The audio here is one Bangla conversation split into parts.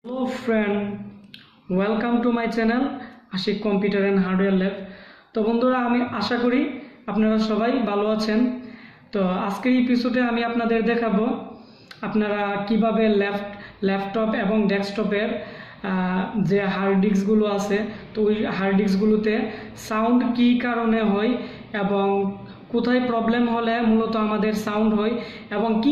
Hello friend, welcome to my channel Ashik computer and hardware lab. তো বন্ধুরা, আমি আশা করি আপনারা সবাই ভালো আছেন। তো আজকের এপিসোডে আমি আপনাদের দেখাবো আপনারা কিভাবে ল্যাপটপ এবং ডেস্কটপের যে হার্ড ডিস্কগুলো আছে, তো ওই হার্ড ডিস্কগুলোতে সাউন্ড কী কারণে হয় এবং কোথায় প্রবলেম হলে মূলত আমাদের সাউন্ড হয় এবং কি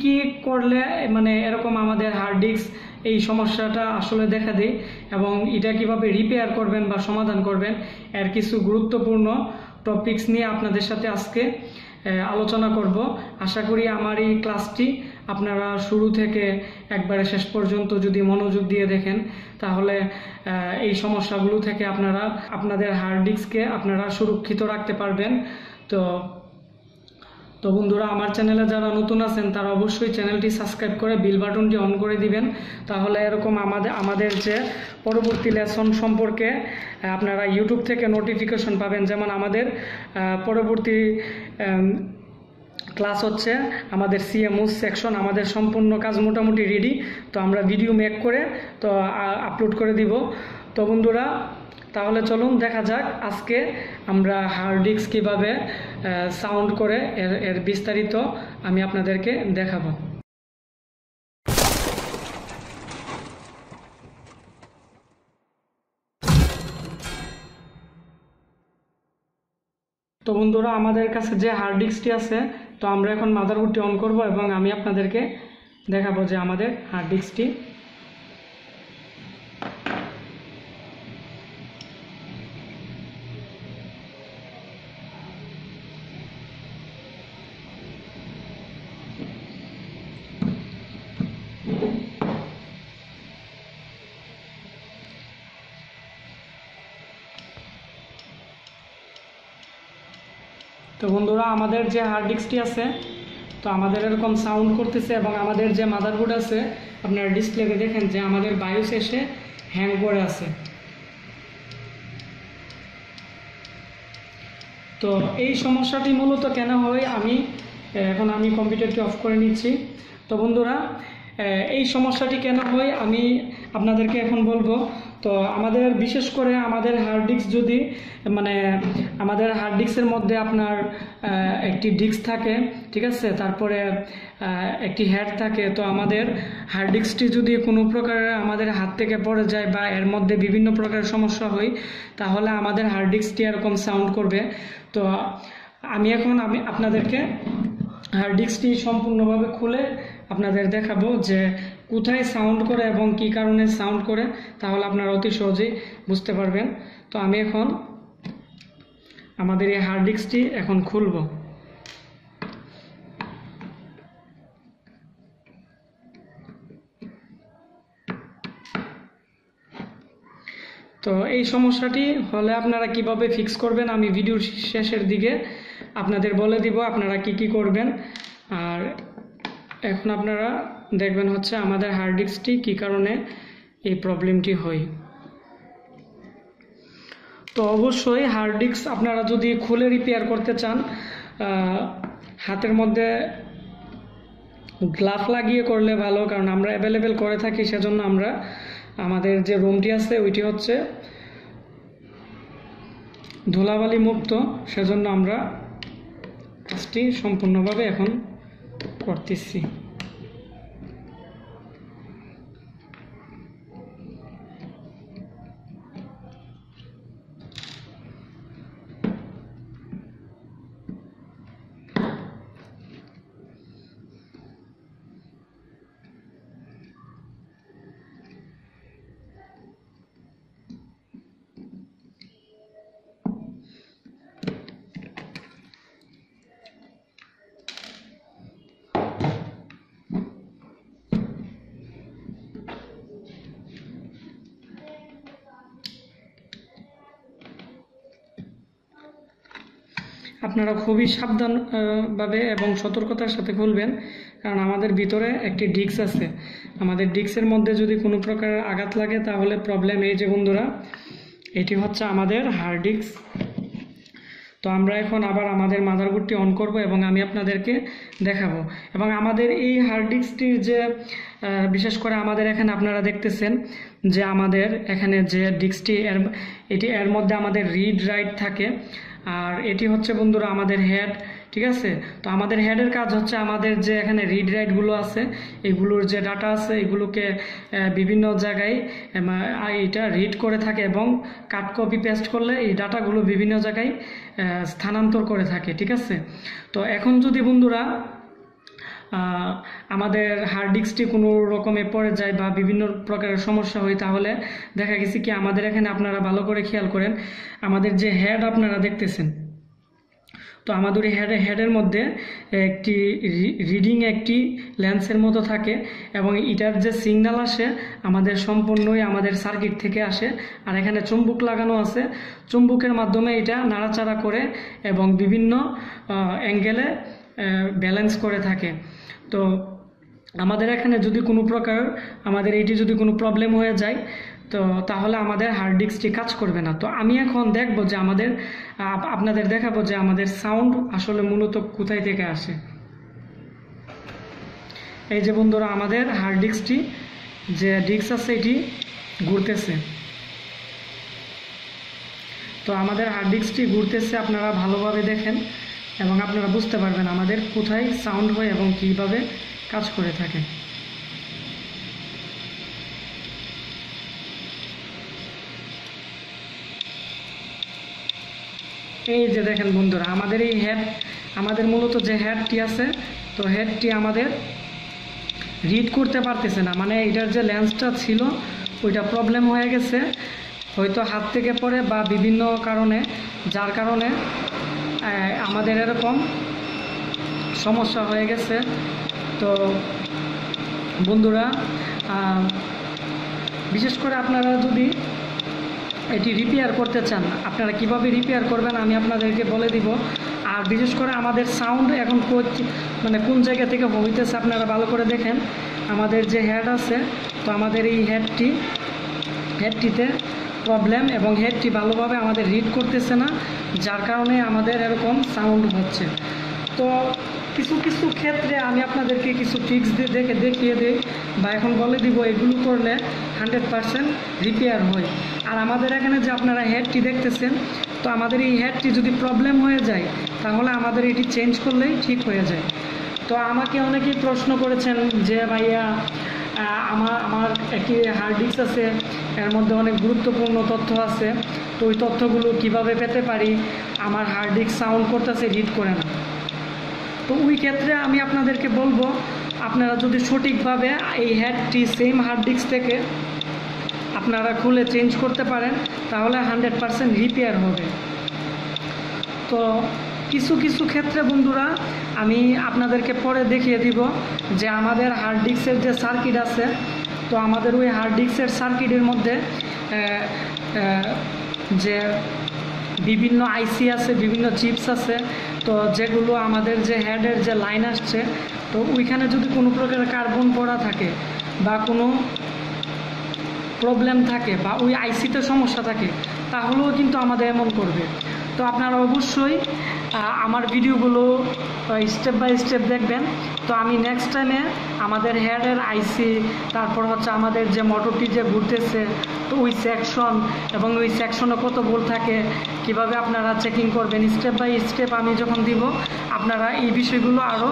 কি করলে মানে এরকম আমাদের হার্ড ডিস্ক এই সমস্যাটা আসলে দেখা দেয় এবং এটা কিভাবে রিপেয়ার করবেন বা সমাধান করবেন, এর কিছু গুরুত্বপূর্ণ টপিকস নিয়ে আপনাদের সাথে আজকে আলোচনা করব। আশা করি আমার এই ক্লাসটি আপনারা শুরু থেকে একবারে শেষ পর্যন্ত যদি মনোযোগ দিয়ে দেখেন, তাহলে এই সমস্যাগুলো থেকে আপনারা আপনাদের হার্ড ডিস্ককে আপনারা সুরক্ষিত রাখতে পারবেন। তো বন্ধুরা, আমার চ্যানেলে যারা নতুন আছেন তারা অবশ্যই চ্যানেলটি সাবস্ক্রাইব করে বেল বাটনটি অন করে দিবেন, তাহলে এরকম আমাদের যে পরবর্তী লেসন সম্পর্কে আপনারা ইউটিউব থেকে নোটিফিকেশন পাবেন। যেমন আমাদের পরবর্তী ক্লাস হচ্ছে আমাদের সিএমও সেকশন, আমাদের সম্পূর্ণ কাজ মোটামুটি রেডি, তো আমরা ভিডিও মেক করে তো আপলোড করে দিব। তো বন্ধুরা, তাহলে চলুন দেখা যাক আজকে আমরা হার্ড ডিস্ক কীভাবে সাউন্ড করে এর বিস্তারিত আমি আপনাদেরকে দেখাবো। তো বন্ধুরা, আমাদের কাছে যে হার্ড ডিস্কটি আছে, তো আমরা এখন মাদারবোর্ডটি অন করব এবং আমি আপনাদেরকে দেখাবো যে আমাদের হার্ড ডিস্কটি তো বন্ধুরা, আমাদের যে হার্ড ডিস্কটি আছে, তো আমাদের এরকম সাউন্ড করতেছে এবং আমাদের যে মাদারবোর্ড আছে আপনারা ডিসপ্লেতে দেখেন যে আমাদের বায়োস এসে হ্যাং করে আছে। তো এই সমস্যাটি মূলত কেন হয় আমি কম্পিউটারটি অফ করে নিচ্ছি। তো বন্ধুরা, এই সমস্যাটি কেন হয় আমি আপনাদেরকে এখন বলবো। তো আমাদের বিশেষ করে আমাদের হার্ড ডিস্ক যদি আমাদের হার্ড ডিস্কের মধ্যে আপনার একটি ডিস্ক থাকে, ঠিক আছে, তারপরে একটি হেড থাকে। তো আমাদের হার্ড ডিস্কটি যদি কোনো প্রকারের আমাদের হাত থেকে পড়ে যায় বা এর মধ্যে বিভিন্ন প্রকারের সমস্যা হয়, তাহলে আমাদের হার্ড ডিস্কটি এরকম সাউন্ড করবে। তো আমি আপনাদেরকে হার্ড ডিস্কটি সম্পূর্ণভাবে খুলে আপনাদের দেখাবো যে কোথায় সাউন্ড করে এবং কি কারণে সাউন্ড করে, তাহলে আপনারা অতি সহজেই বুঝতে পারবেন। তো আমি এখন আমাদের এই হার্ড ডিস্কটি এখন খুলব। তো এই সমস্যাটি হলে আপনারা কিভাবে ফিক্স করবেন আমি ভিডিওর শেষের দিকে আপনাদের বলে দিব আপনারা কি করবেন। আর এখন আপনারা দেখবেন হচ্ছে আমাদের হার্ড ডিস্কটি কী কারণে এই প্রবলেমটি হয়। তো অবশ্যই হার্ড ডিস্ক আপনারা যদি খুলে রিপেয়ার করতে চান, হাতের মধ্যে গ্লাভ লাগিয়ে করলে ভালো, কারণ আমরা অ্যাভেলেবেল করে থাকি। সেজন্য আমরা আমাদের যে রুমটি আছে ওইটি হচ্ছে ধুলাবালি মুক্ত, সেজন্য আমরা কাজটি সম্পূর্ণভাবে এখন করতেছি। আপনারা খুবই সাবধানভাবে এবং সতর্কতার সাথে খুলবেন, কারণ আমাদের ভিতরে একটি ডিস্ক আছে। আমাদের ডিস্কের মধ্যে যদি কোনো প্রকারের আঘাত লাগে তাহলে প্রবলেম এই যে বন্ধুরা, এটি হচ্ছে আমাদের হার্ড ডিস্ক। তো আমরা এখন আবার আমাদের মাদারবোর্ডটি অন করব এবং আমি আপনাদেরকে দেখাবো। এবং আমাদের এই হার্ড ডিস্কটির যে বিশেষ করে আমাদের এখানে আপনারা দেখতেছেন যে আমাদের এখানে যে ডিস্কটি এর মধ্যে আমাদের রিড রাইট থাকে, আর এটি হচ্ছে বন্ধুরা আমাদের হেড, ঠিক আছে। তো আমাদের হেডের কাজ হচ্ছে আমাদের যে এখানে রিড রাইটগুলো আছে এগুলোর যে ডাটা আছে এগুলোকে বিভিন্ন জায়গায় এটা রিড করে থাকে এবং কাট কপি পেস্ট করলে এই ডাটাগুলো বিভিন্ন জায়গায় স্থানান্তর করে থাকে, ঠিক আছে। তো এখন যদি বন্ধুরা আমাদের হার্ড ডিস্কটি কোনো রকমে পড়ে যায় বা বিভিন্ন প্রকারের সমস্যা হয়, তাহলে দেখা গেছে কি আমাদের এখানে আপনারা ভালো করে খেয়াল করেন, আমাদের যে হেড আপনারা দেখতেছেন, তো আমাদের হেডের মধ্যে একটি রিডিং একটি লেন্সের মতো থাকে এবং এটার যে সিগন্যাল আসে আমাদের সম্পূর্ণই আমাদের সার্কিট থেকে আসে। আর এখানে চুম্বক লাগানো আছে, চুম্বকের মাধ্যমে এটা নাড়াচাড়া করে এবং বিভিন্ন অ্যাঙ্গেলে ব্যালেন্স করে থাকে। তো আমাদের এখানে যদি কোনো প্রকার আমাদের এইটি যদি কোনো প্রবলেম হয়ে যায় তো তাহলে আমাদের হার্ড ডিস্কটি কাজ করবে না। তো আমি এখন দেখব যে আপনাদের দেখাবো যে আমাদের সাউন্ড আসলে মূলত কোথায় থেকে আসে। এই যে বন্ধুরা আমাদের হার্ড ডিস্কটি যে ডিস্ক আছে এটি ঘুরতেছে। তো আমাদের হার্ড ডিস্কটি ঘুরতেছে, আপনারা ভালোভাবে দেখেন এবং আপনারা বুঝতে পারবেন আমাদের কোথায় সাউন্ড হয় এবং কিভাবে কাজ করে থাকে। এই যে দেখেন বন্ধুরা আমাদের এই হেড, আমাদের মূলত যে হেডটি আছে তো হেডটি আমাদের রিড করতে পারতেছে না, মানে এটার যে লেন্সটা ছিল ওইটা প্রবলেম হয়ে গেছে, হয়তো হাত থেকে পড়ে বা বিভিন্ন কারণে, যার কারণে আমাদের এরকম সমস্যা হয়ে গেছে। তো বন্ধুরা বিশেষ করে আপনারা যদি এটি রিপেয়ার করতে চান, আপনারা কিভাবে রিপেয়ার করবেন আমি আপনাদেরকে বলে দিব। আর বিশেষ করে আমাদের সাউন্ড এখন মানে কোন জায়গা থেকে হইতেছে আপনারা ভালো করে দেখেন। আমাদের যে হেড আছে তো আমাদের এই হেডটিতে প্রবলেম এবং হেডটি ভালোভাবে আমাদের রিড করতেছে না, যার কারণে আমাদের এরকম সাউন্ড হচ্ছে। তো কিছু কিছু ক্ষেত্রে আমি আপনাদেরকে কিছু ট্রিক্স দেখিয়ে দিই বা এখন বলে দিব, এগুলো করলে 100% রিপেয়ার হয়। আর আমাদের এখানে যে আপনারা হেডটি দেখতেছেন তো আমাদের এই হেডটি যদি প্রবলেম হয়ে যায় তাহলে আমাদের এটি চেঞ্জ করলেই ঠিক হয়ে যায়। তো আমাকে অনেকেই প্রশ্ন করেছেন যে ভাইয়া আমার একটি হার্ড ডিস্ক আছে, এর মধ্যে অনেক গুরুত্বপূর্ণ তথ্য আছে, তো ওই তথ্যগুলো কিভাবে পেতে পারি, আমার হার্ড ডিস্ক সাউন্ড করতেছে, রিড করে না। তো ওই ক্ষেত্রে আমি আপনাদেরকে বলবো, আপনারা যদি সঠিকভাবে এই হেডটি সেম হার্ড ডিস্ক থেকে আপনারা খুলে চেঞ্জ করতে পারেন তাহলে 100% রিপেয়ার হবে। তো কিছু কিছু ক্ষেত্রে বন্ধুরা আমি আপনাদেরকে পরে দেখিয়ে দিব যে আমাদের হার্ড ডিস্কের যে সার্কিট আছে, তো আমাদের ওই হার্ড ডিস্কের সার্কিটের মধ্যে যে বিভিন্ন আইসি আছে, বিভিন্ন চিপস আছে, তো যেগুলো আমাদের যে হেডের যে লাইন আসছে তো ওইখানে যদি কোনো প্রকার কার্বন পড়া থাকে বা কোনো প্রবলেম থাকে বা ওই আইসিতে সমস্যা থাকে তাহলেও কিন্তু আমাদের এমন করবে। তো আপনারা অবশ্যই আমার ভিডিওগুলো স্টেপ বাই স্টেপ দেখবেন। তো আমি নেক্সট টাইমে আমাদের হেডের আইসি, তারপর হচ্ছে আমাদের যে মোটরটি যে ঘুরতেছে তো ওই সেকশন এবং ওই সেকশনে কত ভোল্ট থাকে, কিভাবে আপনারা চেকিং করবেন, স্টেপ বাই স্টেপ আমি যখন দিব আপনারা এই বিষয়গুলো আরও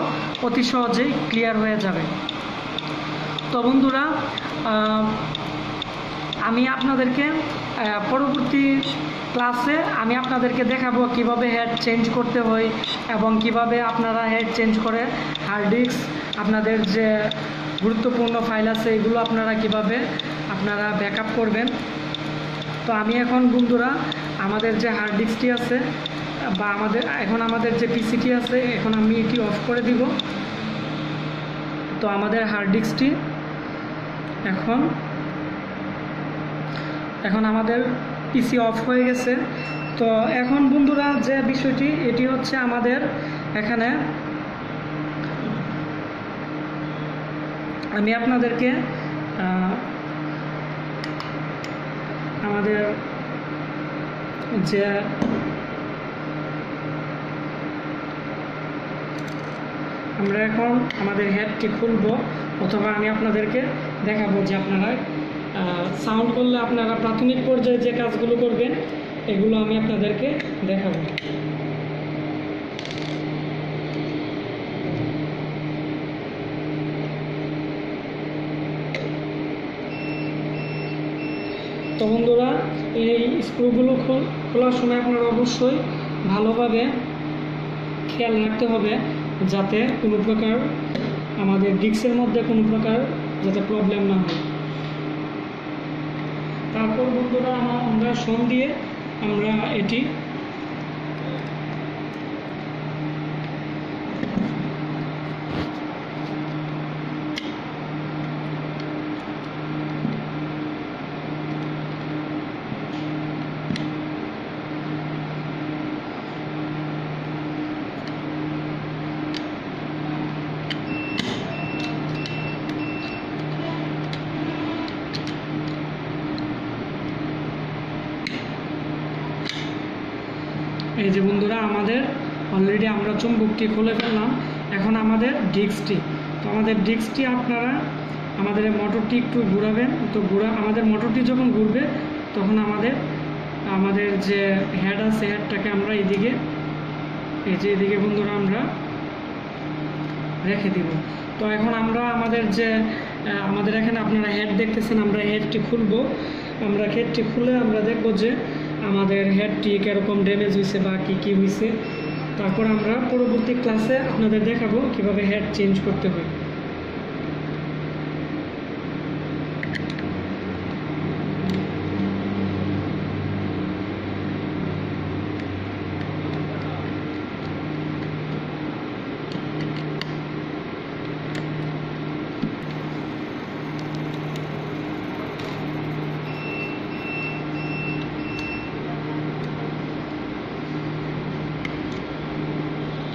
অতি সহজেই ক্লিয়ার হয়ে যাবে। তো বন্ধুরা আমি আপনাদেরকে পরবর্তী ক্লাসে আমি আপনাদেরকে দেখাবো কিভাবে হেড চেঞ্জ করতে হয় এবং কিভাবে আপনারা হেড চেঞ্জ করে হার্ড ডিস্ক, আপনাদের যে গুরুত্বপূর্ণ ফাইল আছে এগুলো আপনারা কিভাবে আপনারা ব্যাকআপ করবেন। তো আমি এখন বন্ধুরা আমাদের যে হার্ড ডিস্কটি আছে বা আমাদের যে পিসিটি আছে এখন আমি এটি অফ করে দিব। তো আমাদের হার্ড ডিস্কটি এখন আমাদের পিসি অফ হয়ে গেছে। তো এখন বন্ধুরা যে বিষয়টি এটি হচ্ছে আমাদের এখানে আমি আপনাদেরকে আমাদের যে আমরা এখন আমাদের হেডটি খুলবো, অথবা আমি আপনাদেরকে দেখাবো যে আপনারা সাউন্ড করলে আপনারা প্রাথমিক পর্যায়ে যে কাজগুলো করবেন এগুলো আমি আপনাদেরকে দেখাবো। তো বন্ধুরা, এই স্ক্রুগুলো খোলার সময় আপনারা অবশ্যই ভালোভাবে খেয়াল রাখতে হবে যাতে কোনো প্রকার আমাদের ডিস্কের মধ্যে কোনো প্রকার যাতে প্রবলেম না হয়। তারপর বন্ধুরা আমরা শন দিয়ে আমরা এটি এই যে বন্ধুরা আমাদের অলরেডি আমরা চুম্বকটি খুলে ফেললাম। এখন আমাদের ডিস্কটি, তো আমাদের ডিস্কটি আপনারা আমাদের মোটরটি একটু ঘুরাবেন। তো আমাদের মোটরটি যখন ঘুরবে তখন আমাদের যে হেড আছে হেডটাকে আমরা এইদিকে এদিকে বন্ধুরা আমরা রেখে দিব। তো এখন আমরা আমাদের এখানে আপনারা হেড দেখতেছেন, আমরা হেডটি খুলবো। আমরা হেডটি খুলে আমরা দেখব যে আমাদের হেডটি কীরকম ড্যামেজ হয়েছে বা কী হয়েছে। তারপর আমরা পরবর্তী ক্লাসে আপনাদের দেখাবো কিভাবে হেড চেঞ্জ করতে হয়।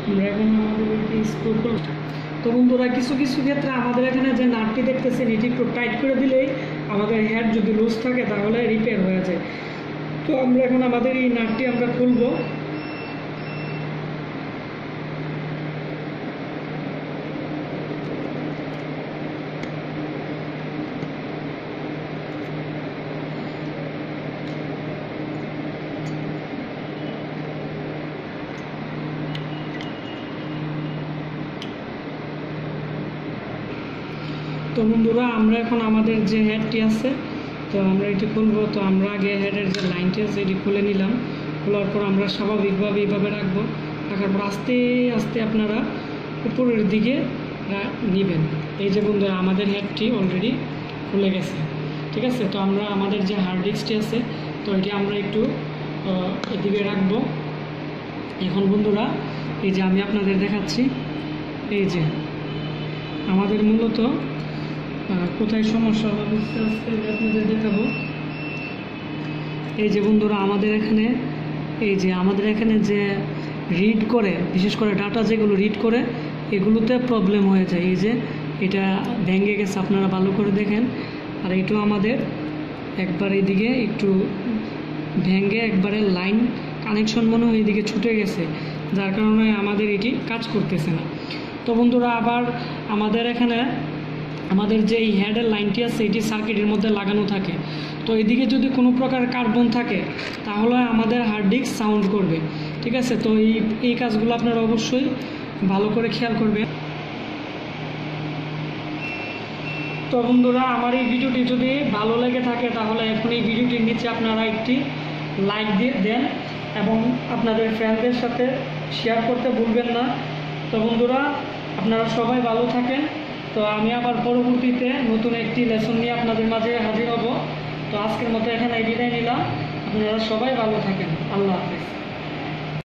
আমরা এখন আমাদের স্ক্রু খুলতে, তো বন্ধুরা কিছু ক্ষেত্রে আমাদের এখানে যে নাটটি দেখতেছেন এটি একটু টাইট করে দিলেই আমাদের হেড যদি লুজ থাকে তাহলে রিপেয়ার হয়ে যায়। তো আমরা এখন আমাদের এই নাটটি আমরা খুলবো। তো বন্ধুরা আমরা এখন আমাদের যে হেডটি আছে তো আমরা এটি খুলবো। তো আমরা আগে হেডের যে লাইনটি আছে এটি খুলে নিলাম। খোলার পর আমরা স্বাভাবিকভাবে এইভাবে রাখবো। রাখার পর আস্তে আস্তে আপনারা উপরের দিকে নেবেন। এই যে বন্ধুরা আমাদের হেডটি অলরেডি খুলে গেছে, ঠিক আছে। তো আমরা আমাদের যে হার্ড ডিস্কটি আছে তো এটি আমরা একটু এদিকে রাখবো। এখন বন্ধুরা এই যে আমি আপনাদের দেখাচ্ছি, এই যে আমাদের মূলত কোথায় সমস্যা হবে আপনাদের দেখাবো। এই যে বন্ধুরা আমাদের এখানে যে রিড করে, বিশেষ করে ডাটা যেগুলো রিড করে এগুলোতে প্রবলেম হয়ে যায়। এই যে এটা ভেঙে গেছে, আপনারা ভালো করে দেখেন। আর এটাও আমাদের একবার এইদিকে একটু ভেঙে একবারে লাইন কানেকশন মনে হয় এইদিকে ছুটে গেছে, যার কারণে আমাদের এটি কাজ করতেছে না। তো বন্ধুরা আবার আমাদের যে এই হেডের লাইনটি আছে এটি সার্কিটের মধ্যে লাগানো থাকে। তো এদিকে যদি কোনো প্রকার কার্বন থাকে তাহলে আমাদের হার্ড ডিস্ক সাউন্ড করবে, ঠিক আছে। তো এই কাজগুলো আপনারা অবশ্যই ভালো করে খেয়াল করবেন। তো বন্ধুরা আমার এই ভিডিওটি যদি ভালো লেগে থাকে তাহলে এখন এই ভিডিওটির নিচে আপনারা একটি লাইক দিয়ে দেন এবং আপনাদের ফ্রেন্ডদের সাথে শেয়ার করতে ভুলবেন না। তো বন্ধুরা আপনারা সবাই ভালো থাকেন। তো আমি আবার পরবর্তীতে নতুন একটি লেসন নিয়ে আপনাদের মাঝে হাজির হব। তো আজকের মতো এখানে বিদায় নিলাম। আপনারা সবাই ভালো থাকেন। আল্লাহ হাফেজ।